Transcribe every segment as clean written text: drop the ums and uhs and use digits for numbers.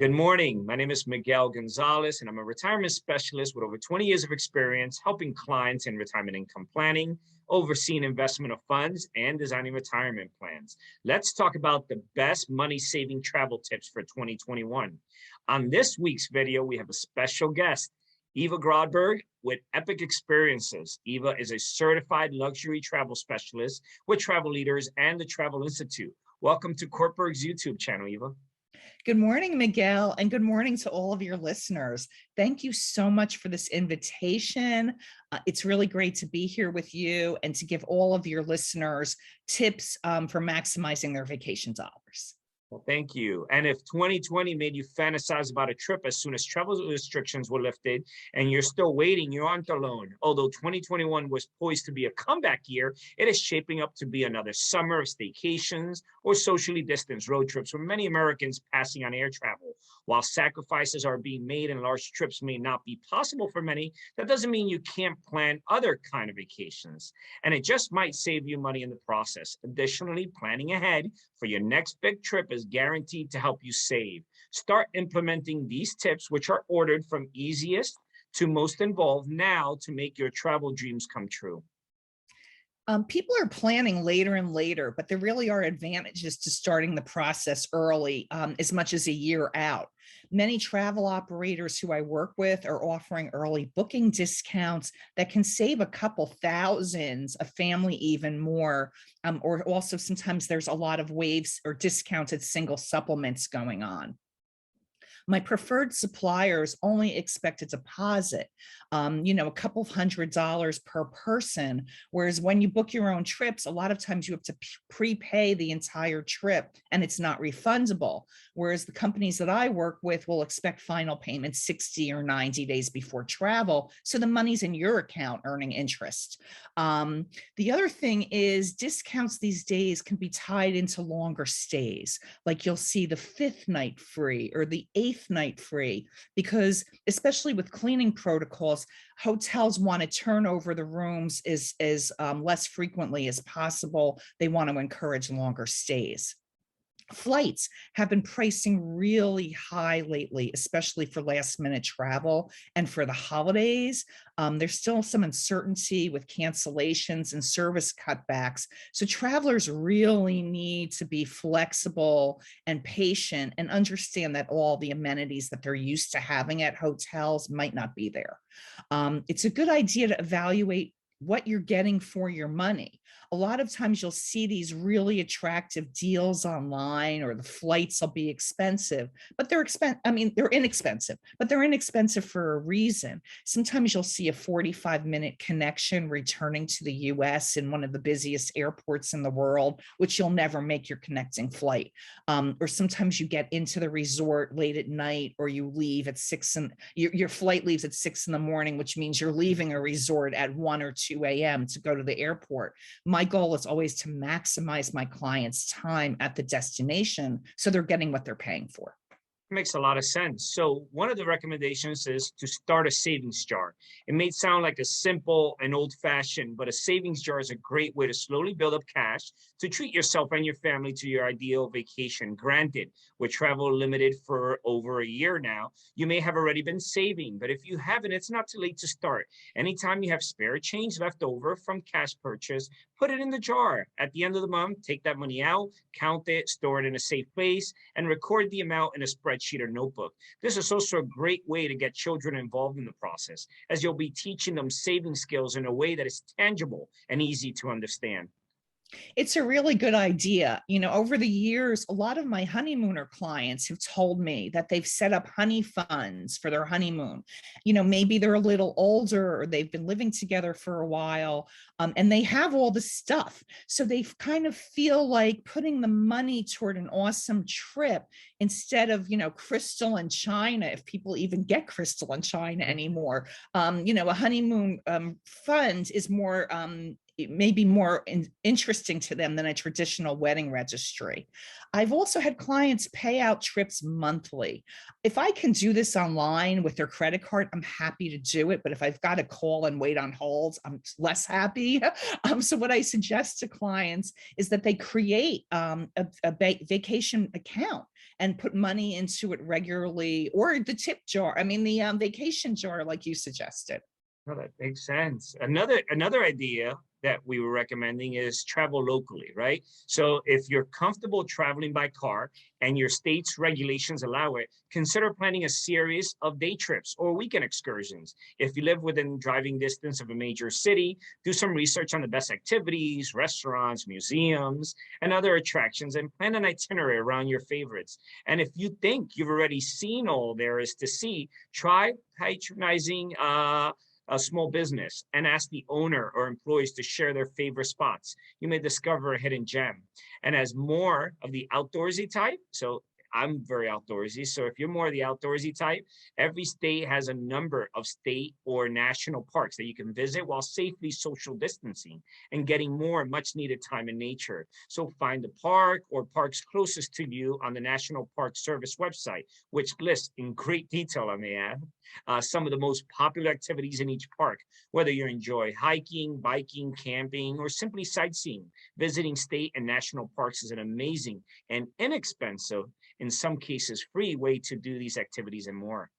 Good morning. My name is Miguel Gonzalez, and I'm a retirement specialist with over 20 years of experience helping clients in retirement income planning, overseeing investment of funds, and designing retirement plans. Let's talk about the best money-saving travel tips for 2021. On this week's video, we have a special guest, Eva Grodberg with Epic Experiences. Eva is a certified luxury travel specialist with Travel Leaders and the Travel Institute. Welcome to Cortburg's YouTube channel, Eva. Good morning, Miguel, and good morning to all of your listeners. Thank you so much for this invitation. It's really great to be here with you and to give all of your listeners tips for maximizing their vacation dollars. Well, thank you. And if 2020 made you fantasize about a trip as soon as travel restrictions were lifted and you're still waiting, you aren't alone. Although 2021 was poised to be a comeback year, it is shaping up to be another summer of staycations or socially distanced road trips with many Americans passing on air travel. While sacrifices are being made and large trips may not be possible for many, that doesn't mean you can't plan other kind of vacations. And it just might save you money in the process. Additionally, planning ahead for your next big trip is guaranteed to help you save. Start implementing these tips, which are ordered from easiest to most involved now to make your travel dreams come true. People are planning later and later, but there really are advantages to starting the process early, as much as a year out. Many travel operators who I work with are offering early booking discounts that can save a couple thousands, a family even more, or also sometimes there's a lot of waves or discounted single supplements going on. My preferred suppliers only expect a deposit, a couple of $100s per person. Whereas when you book your own trips, a lot of times you have to prepay the entire trip and it's not refundable. Whereas the companies that I work with will expect final payments 60 or 90 days before travel. So the money's in your account earning interest. The other thing is discounts these days can be tied into longer stays. Like you'll see the 5th night free or the 8th night free, because especially with cleaning protocols, hotels want to turn over the rooms as less frequently as possible. They want to encourage longer stays. Flights have been pricing really high lately, especially for last minute travel and for the holidays. There's still some uncertainty with cancellations and service cutbacks. So travelers really need to be flexible and patient and understand that all the amenities that they're used to having at hotels might not be there. It's a good idea to evaluate what you're getting for your money. A lot of times you'll see these really attractive deals online, or the flights will be expensive, but they're inexpensive, but they're inexpensive for a reason. Sometimes you'll see a 45-minute connection returning to the US in one of the busiest airports in the world, which you'll never make your connecting flight. Or sometimes you get into the resort late at night, or you leave at 6 and your flight leaves at 6 in the morning, which means you're leaving a resort at 1 or 2 a.m. to go to the airport. My goal is always to maximize my clients' time at the destination so they're getting what they're paying for. Makes a lot of sense. So one of the recommendations is to start a savings jar. It may sound like a simple and old-fashioned, but a savings jar is a great way to slowly build up cash to treat yourself and your family to your ideal vacation. Granted, with travel limited for over a year now, you may have already been saving, but if you haven't, it's not too late to start. Anytime you have spare change left over from cash purchase, put it in the jar. At the end of the month, take that money out, count it, store it in a safe place, and record the amount in a spreadsheet or notebook. This is also a great way to get children involved in the process, as you'll be teaching them saving skills in a way that is tangible and easy to understand. It's a really good idea. Over the years, a lot of my honeymooner clients have told me that they've set up honey funds for their honeymoon. Maybe they're a little older or they've been living together for a while, and they have all the stuff. So they kind of feel like putting the money toward an awesome trip instead of, crystal and china, if people even get crystal and china anymore. A honeymoon fund is more may be more interesting to them than a traditional wedding registry. I've also had clients pay out trips monthly. If I can do this online with their credit card, I'm happy to do it. But if I've got to call and wait on holds, I'm less happy. So what I suggest to clients is that they create a vacation account and put money into it regularly, or the tip jar. I mean, the vacation jar, like you suggested. No, that makes sense. Another idea that we were recommending is travel locally, right? So if you're comfortable traveling by car and your state's regulations allow it, consider planning a series of day trips or weekend excursions. If you live within driving distance of a major city, do some research on the best activities, restaurants, museums, and other attractions, and plan an itinerary around your favorites. And if you think you've already seen all there is to see, try patronizing a small business and ask the owner or employees to share their favorite spots. You may discover a hidden gem. And as more of the outdoorsy type, so I'm very outdoorsy. So if you're more of the outdoorsy type, every state has a number of state or national parks that you can visit while safely social distancing and getting more much needed time in nature. So find the park or parks closest to you on the National Park Service website, which lists in great detail, I may add, some of the most popular activities in each park, whether you enjoy hiking, biking, camping, or simply sightseeing. Visiting state and national parks is an amazing and inexpensive, in some cases, free way to do these activities and more.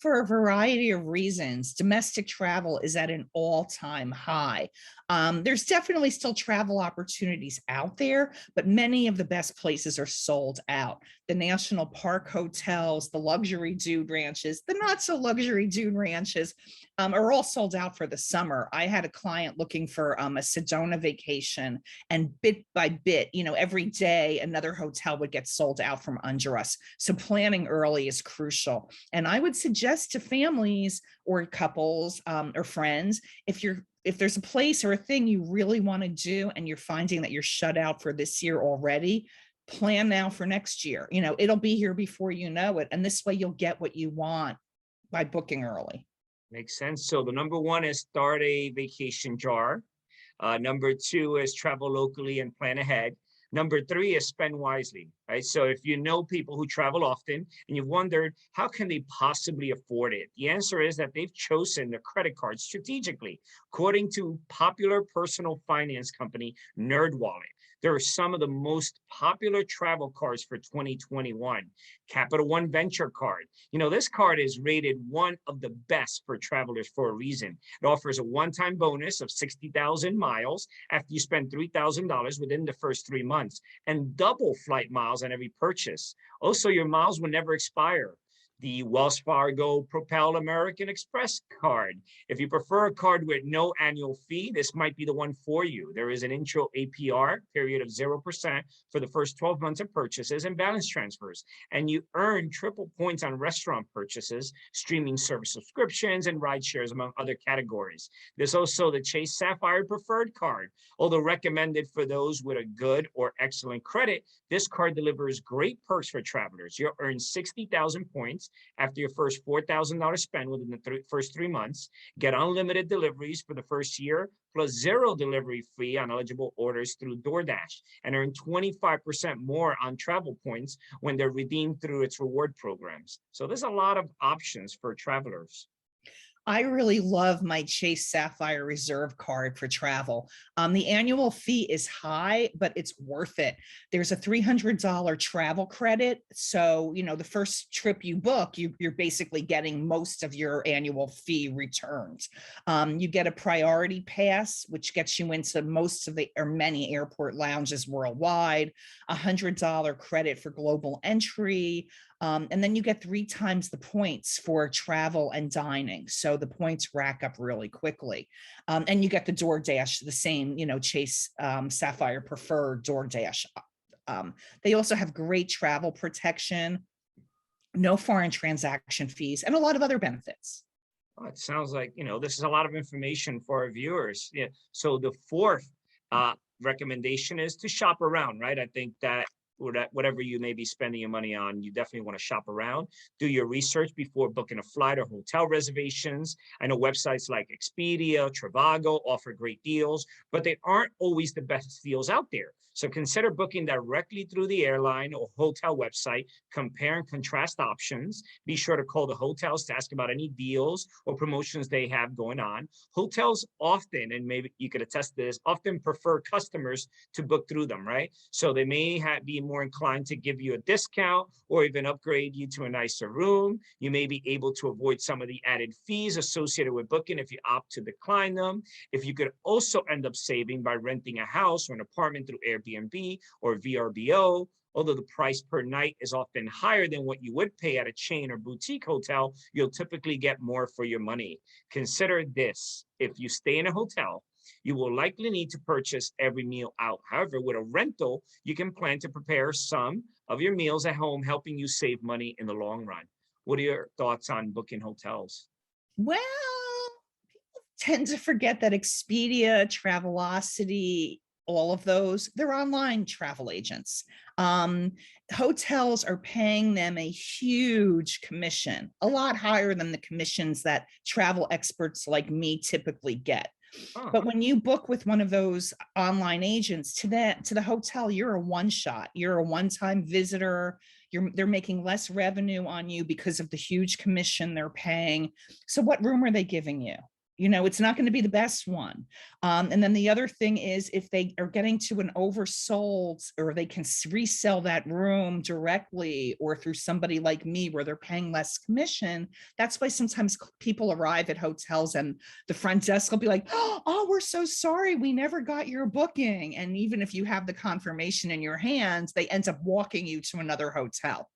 For a variety of reasons, domestic travel is at an all-time high. There's definitely still travel opportunities out there, but many of the best places are sold out. The national park hotels, the luxury dude ranches, the not so luxury dude ranches are all sold out for the summer. I had a client looking for a Sedona vacation, and bit by bit, every day another hotel would get sold out from under us. So planning early is crucial. And I would suggest to families or couples or friends, if there's a place or a thing you really want to do and you're finding that you're shut out for this year already, plan now for next year. It'll be here before you know it. And this way you'll get what you want by booking early. Makes sense. So the number one is start a vacation jar. Number two is travel locally and plan ahead. Number three is spend wisely, right? So if you know people who travel often and you've wondered, how can they possibly afford it? The answer is that they've chosen their credit card strategically. According to popular personal finance company, NerdWallet, there are some of the most popular travel cards for 2021. Capital One Venture Card. This card is rated one of the best for travelers for a reason. It offers a one-time bonus of 60,000 miles after you spend $3,000 within the first 3 months, and double flight miles on every purchase. Also, your miles will never expire. The Wells Fargo Propel American Express card. If you prefer a card with no annual fee, this might be the one for you. There is an intro APR period of 0% for the first 12 months of purchases and balance transfers. And you earn triple points on restaurant purchases, streaming service subscriptions, and ride shares, among other categories. There's also the Chase Sapphire Preferred card. Although recommended for those with a good or excellent credit, this card delivers great perks for travelers. You'll earn 60,000 points after your first $4,000 spend within the first 3 months, get unlimited deliveries for the first year, plus 0 delivery fee on eligible orders through DoorDash, and earn 25% more on travel points when they're redeemed through its reward programs. So there's a lot of options for travelers. I really love my Chase Sapphire Reserve card for travel. The annual fee is high, but it's worth it. There's a $300 travel credit. So, the first trip you book, you're basically getting most of your annual fee returned. You get a priority pass, which gets you into most of the or many airport lounges worldwide, $100 credit for global entry. And then you get 3 times the points for travel and dining. So the points rack up really quickly. And you get the DoorDash, the same, Chase Sapphire Preferred DoorDash. They also have great travel protection, no foreign transaction fees, and a lot of other benefits. Oh, it sounds like, this is a lot of information for our viewers. Yeah. So the fourth recommendation is to shop around, right? I think that whatever you may be spending your money on, you definitely want to shop around, do your research before booking a flight or hotel reservations. I know websites like Expedia, Trivago offer great deals, but they aren't always the best deals out there. So consider booking directly through the airline or hotel website, compare and contrast options. Be sure to call the hotels to ask about any deals or promotions they have going on. Hotels often, and maybe you could attest to this, often prefer customers to book through them, right? So they may be more inclined to give you a discount or even upgrade you to a nicer room. You may be able to avoid some of the added fees associated with booking if you opt to decline them. If you could also end up saving by renting a house or an apartment through Airbnb or VRBO, although the price per night is often higher than what you would pay at a chain or boutique hotel, you'll typically get more for your money. Consider this: if you stay in a hotel, you will likely need to purchase every meal out. However, with a rental, you can plan to prepare some of your meals at home, helping you save money in the long run. What are your thoughts on booking hotels? Well, people tend to forget that Expedia, Travelocity, all of those, they're online travel agents. Hotels are paying them a huge commission, a lot higher than the commissions that travel experts like me typically get. But when you book with one of those online agents, to the hotel, you're a one shot, you're a one-time visitor. They're making less revenue on you because of the huge commission they're paying. So what room are they giving you? It's not going to be the best one. And then the other thing is, if they are getting to an oversold, or they can resell that room directly or through somebody like me where they're paying less commission. That's why sometimes people arrive at hotels and the front desk will be like, oh, we're so sorry, we never got your booking. And even if you have the confirmation in your hands, they end up walking you to another hotel.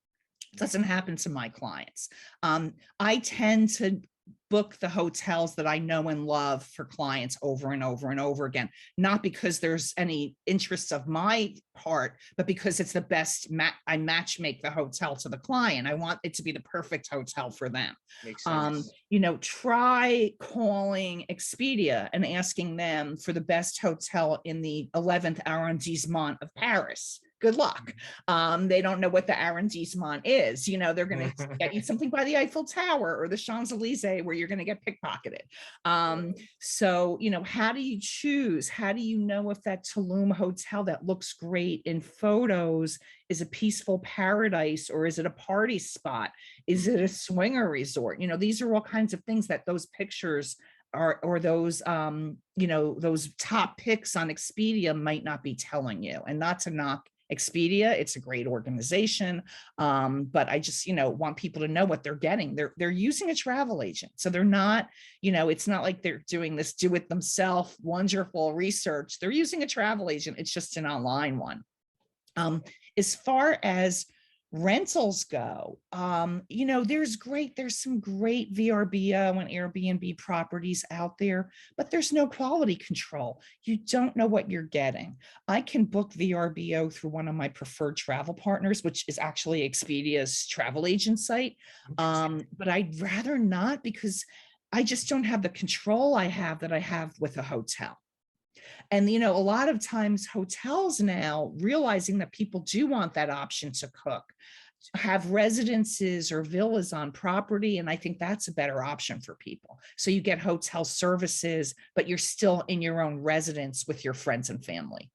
It doesn't happen to my clients. I tend to book the hotels that I know and love for clients over and over and over again, not because there's any interest of my part, but because it's the best. I match make the hotel to the client. I want it to be the perfect hotel for them. Makes sense. Try calling Expedia and asking them for the best hotel in the 11th arrondissement of Paris. Good luck. They don't know what the arrondissement is. They're going to get you something by the Eiffel Tower or the Champs-Elysees where you're going to get pickpocketed. So, how do you choose? How do you know if that Tulum hotel that looks great in photos is a peaceful paradise, or is it a party spot? Is it a swinger resort? These are all kinds of things that those pictures or those those top picks on Expedia might not be telling you. And not to knock Expedia, it's a great organization, but I just want people to know what they're getting. They're using a travel agent, so they're not, it's not like they're doing this do it themselves wonderful research. They're using a travel agent. It's just an online one. As far as rentals go, there's some great VRBO and Airbnb properties out there, but there's no quality control. You don't know what you're getting. I can book VRBO through one of my preferred travel partners, which is actually Expedia's travel agent site. But I'd rather not, because I just don't have the control I have with a hotel. And, a lot of times hotels now, realizing that people do want that option to cook, have residences or villas on property. And I think that's a better option for people. So you get hotel services, but you're still in your own residence with your friends and family.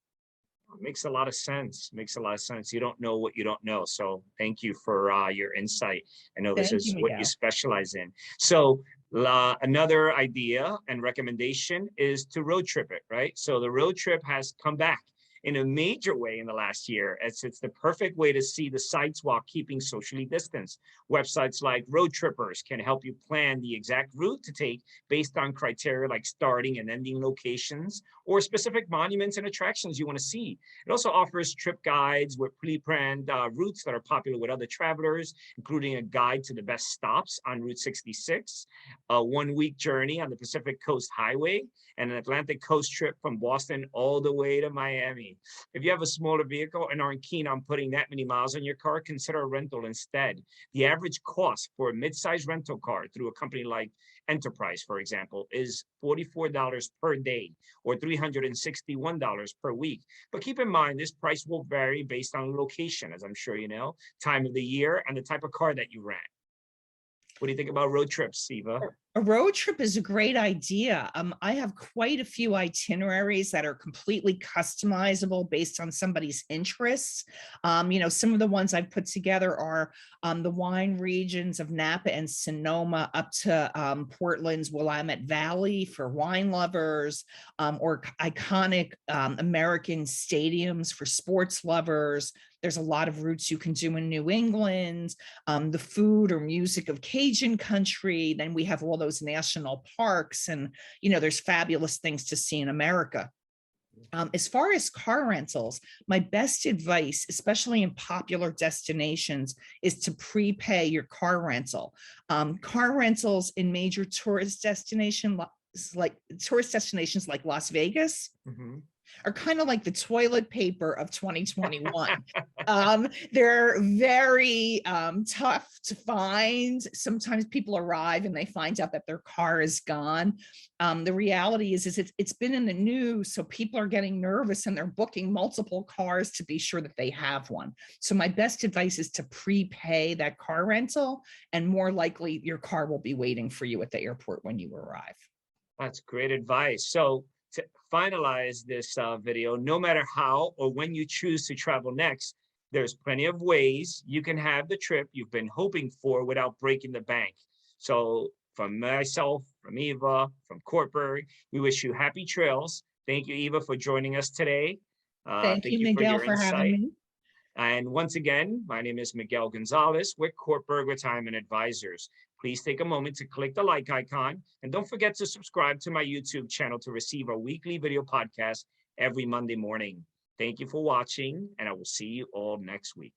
Makes a lot of sense. Makes a lot of sense. You don't know what you don't know. So thank you for your insight. I know this is what you specialize in. So another idea and recommendation is to road trip it, right? So the road trip has come back in a major way in the last year. It's the perfect way to see the sites while keeping socially distanced. Websites like Road Trippers can help you plan the exact route to take based on criteria like starting and ending locations or specific monuments and attractions you want to see. It also offers trip guides with pre-planned routes that are popular with other travelers, including a guide to the best stops on Route 66, a one-week journey on the Pacific Coast Highway, and an Atlantic Coast trip from Boston all the way to Miami. If you have a smaller vehicle and aren't keen on putting that many miles on your car, consider a rental instead. The average cost for a mid-size rental car through a company like Enterprise, for example, is $44 per day or $361 per week. But keep in mind, this price will vary based on location, as I'm sure you know, time of the year, and the type of car that you rent. What do you think about road trips, Eva? A road trip is a great idea. I have quite a few itineraries that are completely customizable based on somebody's interests. Some of the ones I've put together are the wine regions of Napa and Sonoma up to Portland's Willamette Valley for wine lovers, or iconic American stadiums for sports lovers. There's a lot of routes you can do in New England, the food or music of Cajun country. Then we have all those national parks, and there's fabulous things to see in America. As far as car rentals, my best advice, especially in popular destinations, is to prepay your car rental. Car rentals in major tourist destinations like Las Vegas are kind of like the toilet paper of 2021. They're very tough to find. Sometimes people arrive and they find out that their car is gone. The reality is it's been in the news, so people are getting nervous and they're booking multiple cars to be sure that they have one. So my best advice is to prepay that car rental, and more likely your car will be waiting for you at the airport when you arrive. That's great advice. So to finalize this video, no matter how or when you choose to travel next, there's plenty of ways you can have the trip you've been hoping for without breaking the bank. So from myself, from Eva, from Cortburg, we wish you happy trails. Thank you, Eva, for joining us today. Thank you, Miguel, for having me. And once again, my name is Miguel Gonzalez with Cortburg Retirement Advisors. Please take a moment to click the like icon, and don't forget to subscribe to my YouTube channel to receive our weekly video podcast every Monday morning. Thank you for watching, and I will see you all next week.